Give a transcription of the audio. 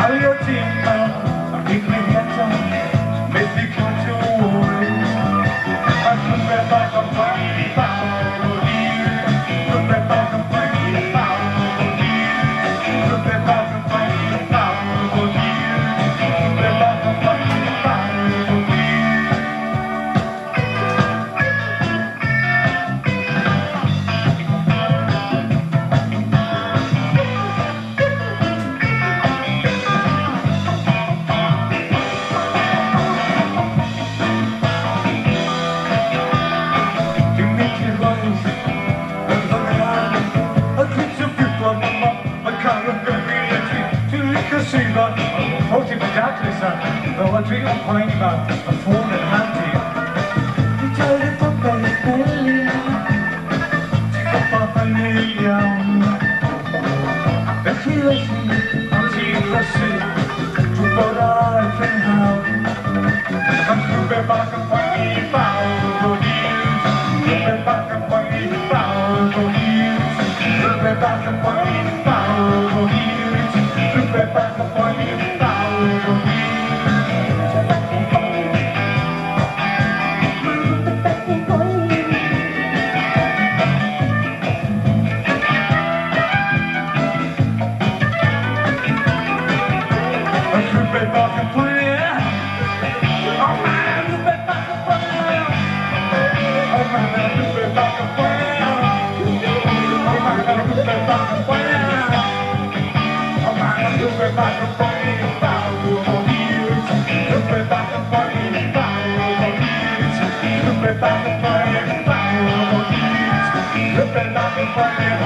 Alla timmar fick vi heta med fick år. Att upprepa kampanj, fan och liv. Upprepa kampanj, fan och liv. Upprepa kampanj, fan och liv. Upprepa kampanj, fan och liv. Folk till bedaktelse och vad vi om poäng var att få den handtid. Vi tar det på familjen. Titta på familjen. Det skiljer sig av tiden sig. Du bara kan ha. Man skulle baka på i fall och ljus. Du baka på i fall och ljus. Du baka på i fall och ljus. Du baka på i Back and